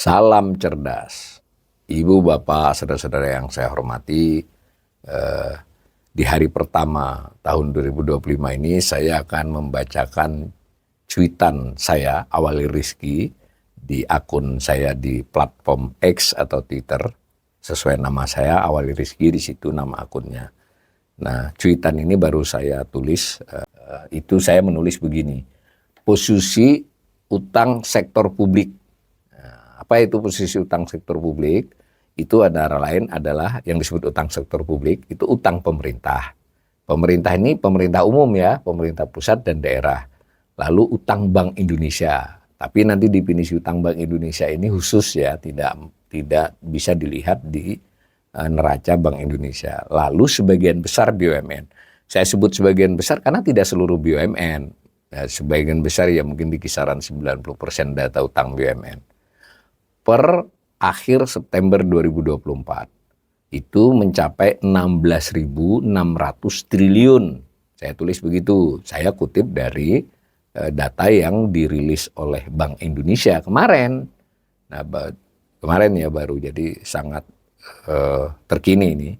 Salam cerdas, Ibu, Bapak, saudara-saudara yang saya hormati. Di hari pertama tahun 2025 ini saya akan membacakan cuitan saya, Awali Rizky, di akun saya di platform X atau Twitter. Sesuai nama saya, Awali Rizky, di situ nama akunnya. Nah, cuitan ini baru saya tulis, itu saya menulis begini, posisi utang sektor publik. Apa itu posisi utang sektor publik? Itu antara lain adalah yang disebut utang sektor publik, itu utang pemerintah. Pemerintah ini pemerintah umum ya, pemerintah pusat dan daerah. Lalu utang Bank Indonesia. Tapi nanti definisi utang Bank Indonesia ini khusus ya, tidak bisa dilihat di neraca Bank Indonesia. Lalu sebagian besar BUMN. Saya sebut sebagian besar karena tidak seluruh BUMN. Ya, sebagian besar ya mungkin di kisaran 90% data utang BUMN. Per akhir September 2024 itu mencapai 16.600 triliun. Saya tulis begitu. Saya kutip dari data yang dirilis oleh Bank Indonesia kemarin. Nah, kemarin ya baru, jadi sangat terkini ini.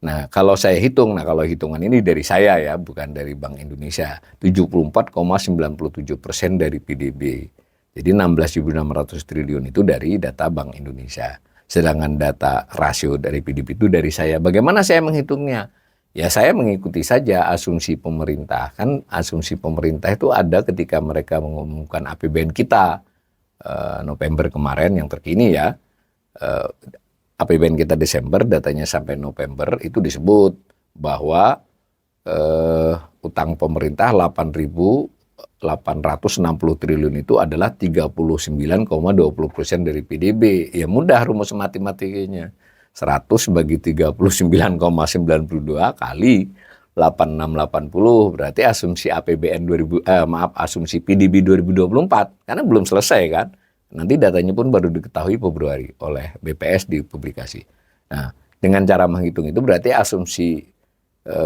Nah, kalau saya hitung, kalau hitungan ini dari saya ya, bukan dari Bank Indonesia, 74,97% dari PDB. Jadi 16.600 triliun itu dari data Bank Indonesia. Sedangkan data rasio dari PDB itu dari saya. Bagaimana saya menghitungnya? Ya saya mengikuti saja asumsi pemerintah. Kan asumsi pemerintah itu ada ketika mereka mengumumkan APBN kita November kemarin yang terkini ya. APBN kita Desember, datanya sampai November itu disebut bahwa utang pemerintah 8.860 triliun itu adalah 39,20% dari PDB. Ya mudah rumus matematikanya. 100 bagi 39,92 kali 8680 berarti asumsi APBN asumsi PDB 2024 karena belum selesai kan. Nanti datanya pun baru diketahui Februari oleh BPS di publikasi. Nah, dengan cara menghitung itu berarti asumsi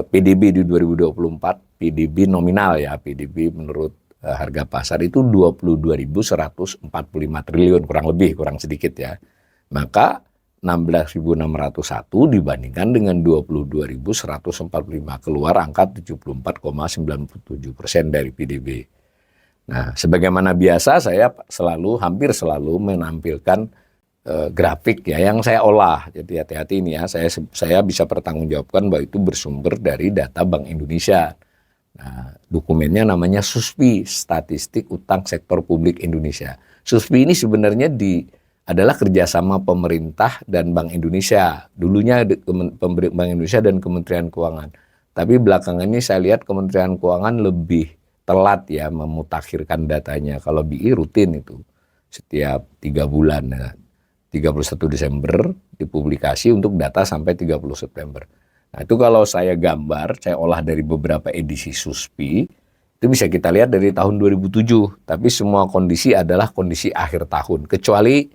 PDB di 2024, PDB nominal ya, PDB menurut harga pasar itu 22.145 triliun, kurang sedikit ya. Maka 16.601 dibandingkan dengan 22.145 keluar angka 74,97% dari PDB. Nah, sebagaimana biasa saya hampir selalu menampilkan grafik ya yang saya olah. Jadi hati-hati ini ya, saya bisa pertanggungjawabkan bahwa itu bersumber dari data Bank Indonesia. Nah, dokumennya namanya SUSPI, Statistik Utang Sektor Publik Indonesia. SUSPI ini sebenarnya adalah kerjasama pemerintah dan Bank Indonesia. Dulunya Bank Indonesia dan Kementerian Keuangan. Tapi belakangan ini saya lihat Kementerian Keuangan lebih telat ya memutakhirkan datanya. Kalau BI rutin itu setiap 3 bulan. Nah, 31 Desember dipublikasi untuk data sampai 30 September. Nah itu kalau saya gambar, saya olah dari beberapa edisi SUSPI, itu bisa kita lihat dari tahun 2007. Tapi semua kondisi adalah kondisi akhir tahun. Kecuali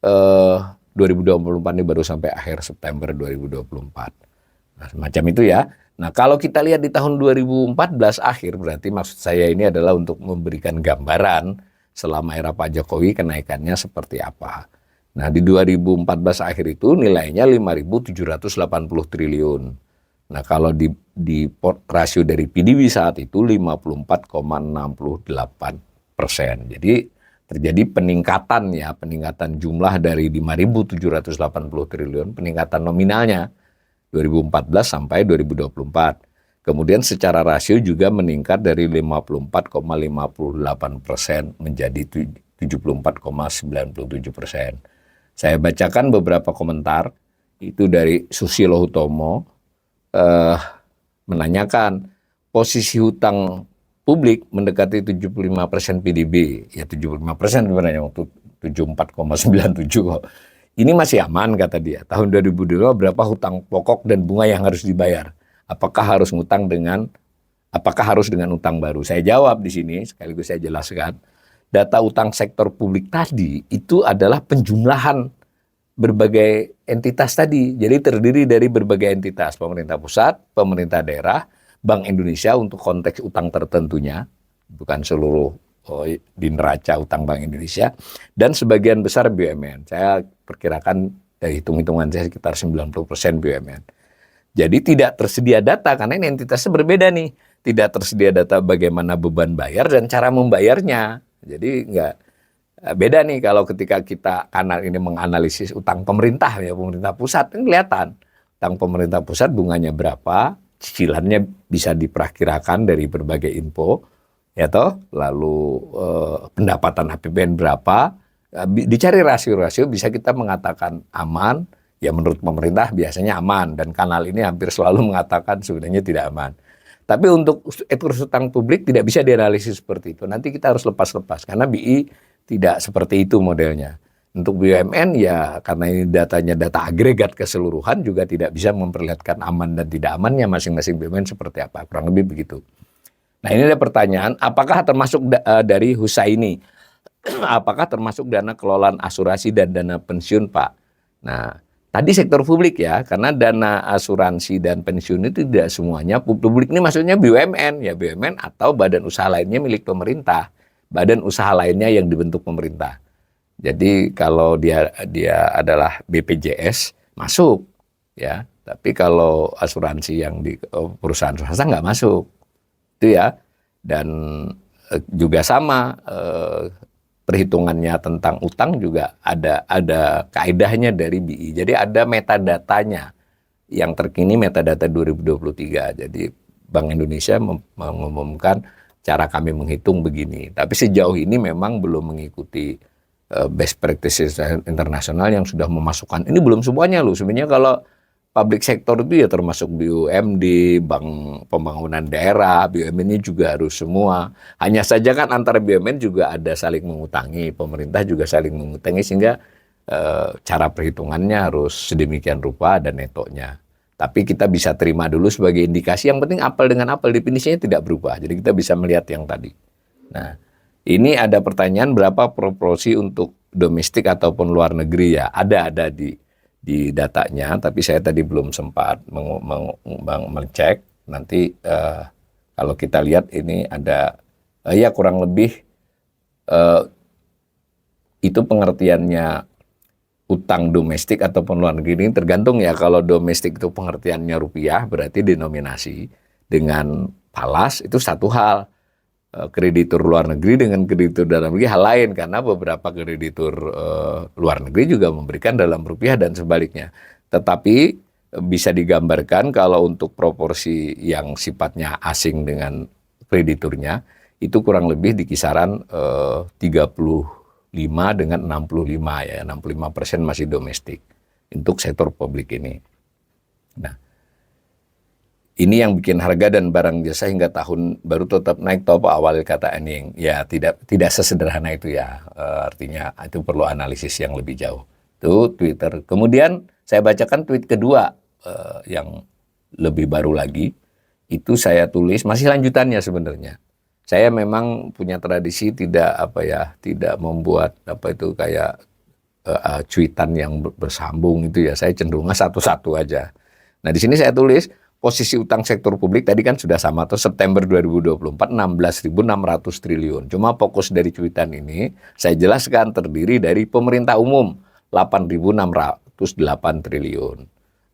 2024 ini baru sampai akhir September 2024. Nah semacam itu ya. Nah kalau kita lihat di tahun 2014 akhir, berarti maksud saya ini adalah untuk memberikan gambaran selama era Pak Jokowi kenaikannya seperti apa. Nah di 2014 akhir itu nilainya 5.780 triliun. Nah kalau di rasio dari PDB saat itu 54,68%. Jadi terjadi peningkatan jumlah dari 5.780 triliun, peningkatan nominalnya 2014 sampai 2024. Kemudian secara rasio juga meningkat dari 54,58% menjadi 74,97%. Saya bacakan beberapa komentar itu dari Susilo Hutomo menanyakan posisi hutang publik mendekati 75% PDB. Ya 75% sebenarnya waktu 74,97. Ini masih aman kata dia. Tahun 2022 berapa hutang pokok dan bunga yang harus dibayar? Apakah harus dengan utang baru? Saya jawab di sini sekaligus saya jelaskan. Data utang sektor publik tadi itu adalah penjumlahan berbagai entitas tadi. Jadi terdiri dari berbagai entitas, pemerintah pusat, pemerintah daerah, Bank Indonesia untuk konteks utang tertentunya, bukan seluruh di neraca utang Bank Indonesia, dan sebagian besar BUMN. Saya perkirakan dari hitung-hitungan saya sekitar 90% BUMN. Jadi tidak tersedia data karena ini entitasnya berbeda nih. Tidak tersedia data bagaimana beban bayar dan cara membayarnya. Jadi beda nih kalau ketika kita kanal ini menganalisis utang pemerintah ya, pemerintah pusat kan kelihatan. Utang pemerintah pusat bunganya berapa, cicilannya bisa diperkirakan dari berbagai info, ya toh. Lalu pendapatan APBN berapa, dicari rasio-rasio bisa kita mengatakan aman. Ya menurut pemerintah biasanya aman dan kanal ini hampir selalu mengatakan sebenarnya tidak aman. Tapi untuk etos utang publik tidak bisa dianalisis seperti itu. Nanti kita harus lepas-lepas karena BI tidak seperti itu modelnya. Untuk BUMN ya karena ini datanya data agregat keseluruhan juga tidak bisa memperlihatkan aman dan tidak amannya masing-masing BUMN seperti apa. Kurang lebih begitu. Nah ini ada pertanyaan, apakah termasuk dari Husaini? Apakah termasuk dana kelolaan asuransi dan dana pensiun Pak? Nah tadi sektor publik ya, karena dana asuransi dan pensiun itu tidak semuanya publik ini maksudnya BUMN ya BUMN atau badan usaha lainnya milik pemerintah, badan usaha lainnya yang dibentuk pemerintah. Jadi kalau dia adalah BPJS masuk ya, tapi kalau asuransi yang di perusahaan swasta nggak masuk itu ya. Dan juga sama. Perhitungannya tentang utang juga ada kaedahnya dari BI. Jadi ada metadatanya yang terkini metadata 2023. Jadi Bank Indonesia mengumumkan cara kami menghitung begini. Tapi sejauh ini memang belum mengikuti best practices internasional yang sudah memasukkan. Ini belum semuanya loh. Sebenarnya kalau public sector itu ya termasuk BUMD, Bank Pembangunan Daerah, BUMN ini juga harus semua. Hanya saja kan antara BUMN juga ada saling mengutangi, pemerintah juga saling mengutangi sehingga cara perhitungannya harus sedemikian rupa dan netonya. Tapi kita bisa terima dulu sebagai indikasi, yang penting apel dengan apel, definisinya tidak berubah. Jadi kita bisa melihat yang tadi. Nah, ini ada pertanyaan berapa proporsi untuk domestik ataupun luar negeri ya? Ada di datanya, tapi saya tadi belum sempat mengecek. Nanti kalau kita lihat ini ada ya kurang lebih itu pengertiannya utang domestik ataupun luar negeri ini tergantung ya. Kalau domestik itu pengertiannya rupiah berarti denominasi, dengan falas itu satu hal. Kreditur luar negeri dengan kreditur dalam negeri hal lain, karena beberapa kreditur luar negeri juga memberikan dalam rupiah dan sebaliknya. Tetapi bisa digambarkan kalau untuk proporsi yang sifatnya asing dengan krediturnya itu kurang lebih di kisaran 35 dengan 65 ya, 65% masih domestik untuk sektor publik ini. Nah, ini yang bikin harga dan barang jasa hingga tahun baru tetap naik, toh awal kata Ening. Ya tidak sesederhana itu ya. Artinya itu perlu analisis yang lebih jauh. Itu Twitter. Kemudian saya bacakan tweet kedua yang lebih baru lagi. Itu saya tulis, masih lanjutannya sebenarnya. Saya memang punya tradisi tidak membuat kayak cuitan yang bersambung itu ya. Saya cenderungnya satu-satu aja. Nah di sini saya tulis, posisi utang sektor publik tadi kan sudah sama tuh, September 2024 16.600 triliun. Cuma fokus dari cuitan ini saya jelaskan terdiri dari pemerintah umum 8.608 triliun.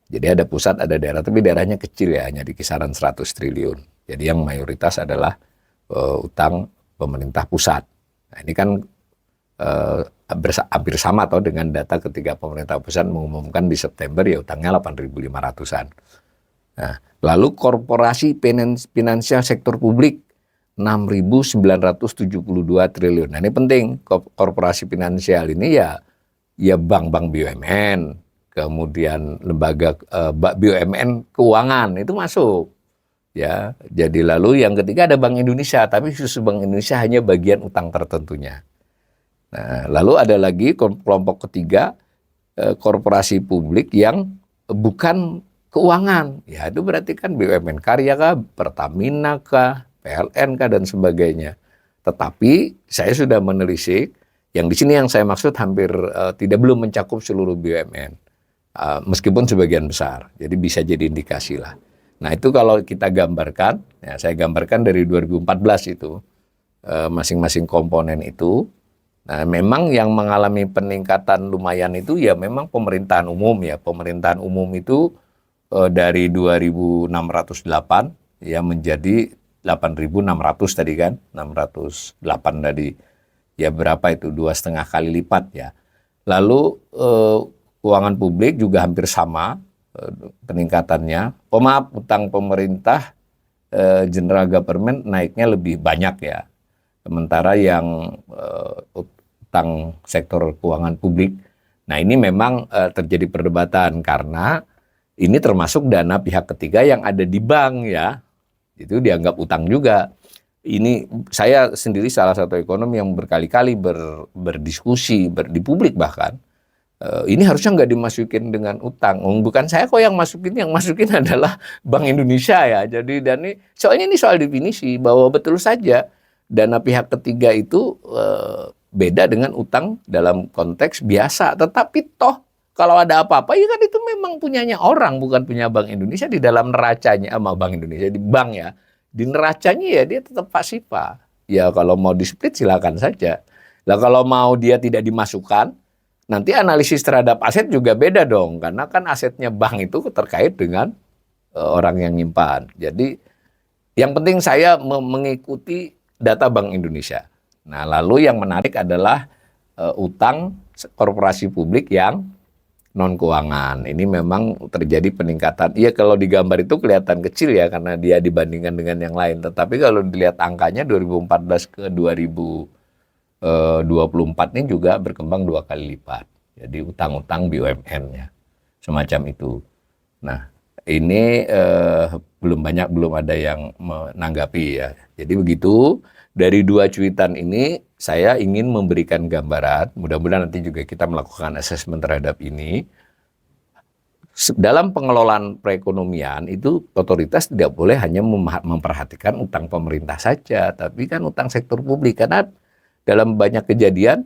Jadi ada pusat, ada daerah, tapi daerahnya kecil ya, hanya di kisaran 100 triliun. Jadi yang mayoritas adalah utang pemerintah pusat. Nah ini kan hampir sama atau dengan data ketika pemerintah pusat mengumumkan di September ya utangnya 8.500-an. Nah, lalu korporasi finansial sektor publik 6.972 triliun. Nah, ini penting. Korporasi finansial ini ya bank-bank BUMN, kemudian lembaga BUMN keuangan itu masuk. Ya, jadi lalu yang ketiga ada Bank Indonesia, tapi khusus Bank Indonesia hanya bagian utang tertentunya. Nah, lalu ada lagi kelompok ketiga, korporasi publik yang bukan keuangan, ya itu berarti kan BUMN Karya kah, Pertamina kah, PLN kah dan sebagainya. Tetapi saya sudah menelisik, yang di sini yang saya maksud hampir belum mencakup seluruh BUMN, meskipun sebagian besar. Jadi bisa jadi indikasi lah. Nah itu kalau kita gambarkan, ya saya gambarkan dari 2014 itu, masing-masing komponen itu. Nah memang yang mengalami peningkatan lumayan itu ya memang pemerintahan umum ya. Pemerintahan umum itu dari 2.608 ya menjadi 8.600 tadi kan, 608 tadi. Ya berapa itu, 2,5 kali lipat ya. Lalu keuangan publik juga hampir sama peningkatannya. Maaf, utang pemerintah general government naiknya lebih banyak ya. Sementara yang utang sektor keuangan publik, nah ini memang terjadi perdebatan karena ini termasuk dana pihak ketiga yang ada di bank ya. Itu dianggap utang juga. Ini saya sendiri salah satu ekonom yang berkali-kali berdiskusi di publik bahkan. Ini harusnya nggak dimasukin dengan utang. Bukan saya kok yang masukin adalah Bank Indonesia ya. Jadi soalnya ini soal definisi bahwa betul saja dana pihak ketiga itu beda dengan utang dalam konteks biasa. Tetapi toh kalau ada apa-apa ya kan itu memang punyanya orang, bukan punya Bank Indonesia. Di dalam neracanya sama Bank Indonesia di bank ya, di neracanya ya dia tetap pasifa. Ya kalau mau di-split silakan saja. Nah kalau mau dia tidak dimasukkan, nanti analisis terhadap aset juga beda dong, karena kan asetnya bank itu terkait dengan orang yang nyimpan. Jadi yang penting saya mengikuti data Bank Indonesia. Nah lalu yang menarik adalah utang korporasi publik yang non keuangan. Ini memang terjadi peningkatan. Iya kalau digambar itu kelihatan kecil ya karena dia dibandingkan dengan yang lain. Tetapi kalau dilihat angkanya 2014 ke 2024 ini juga berkembang 2 kali lipat. Jadi utang-utang BUMN ya, semacam itu. Nah ini belum ada yang menanggapi ya. Jadi begitu, dari 2 cuitan ini saya ingin memberikan gambaran, mudah-mudahan nanti juga kita melakukan assessment terhadap ini. Dalam pengelolaan perekonomian itu otoritas tidak boleh hanya memperhatikan utang pemerintah saja, tapi kan utang sektor publik. Karena dalam banyak kejadian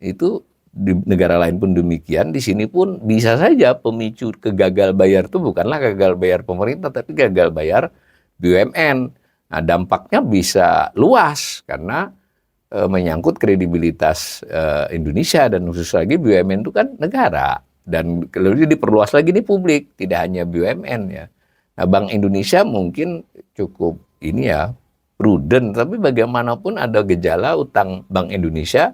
itu di negara lain pun demikian, di sini pun bisa saja pemicu kegagal bayar itu bukanlah gagal bayar pemerintah, tapi gagal bayar BUMN. Nah, dampaknya bisa luas karena menyangkut kredibilitas Indonesia dan khusus lagi BUMN itu kan negara dan lebih diperluas lagi nih publik, tidak hanya BUMN ya. Nah, Bank Indonesia mungkin cukup ini ya prudent, tapi bagaimanapun ada gejala utang Bank Indonesia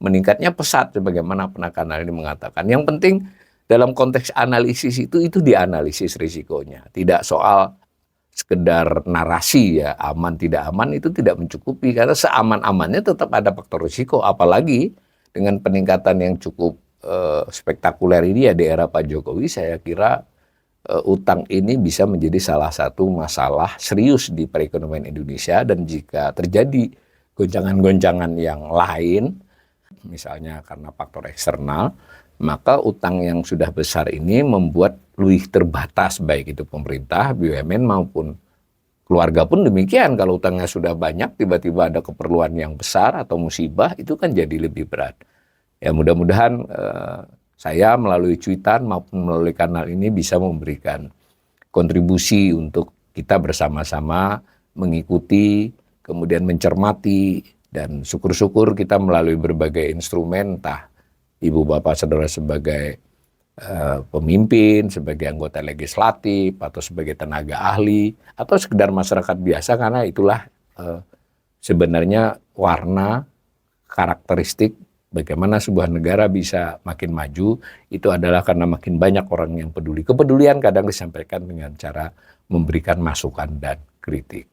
meningkatnya pesat sebagaimana penekanan ini mengatakan. Yang penting dalam konteks analisis itu dianalisis risikonya, tidak soal sekedar narasi ya aman tidak aman itu tidak mencukupi karena seaman-amannya tetap ada faktor risiko, apalagi dengan peningkatan yang cukup spektakuler ini ya di era Pak Jokowi. Saya kira utang ini bisa menjadi salah satu masalah serius di perekonomian Indonesia, dan jika terjadi goncangan-goncangan yang lain misalnya karena faktor eksternal, maka utang yang sudah besar ini membuat lebih terbatas baik itu pemerintah, BUMN maupun keluarga pun demikian. Kalau utangnya sudah banyak, tiba-tiba ada keperluan yang besar atau musibah, itu kan jadi lebih berat. Ya mudah-mudahan saya melalui cuitan maupun melalui kanal ini bisa memberikan kontribusi untuk kita bersama-sama mengikuti, kemudian mencermati, dan syukur-syukur kita melalui berbagai instrumen, entah Ibu Bapak Saudara sebagai pemimpin, sebagai anggota legislatif, atau sebagai tenaga ahli, atau sekedar masyarakat biasa, karena itulah sebenarnya warna karakteristik bagaimana sebuah negara bisa makin maju, itu adalah karena makin banyak orang yang peduli. Kepedulian kadang disampaikan dengan cara memberikan masukan dan kritik.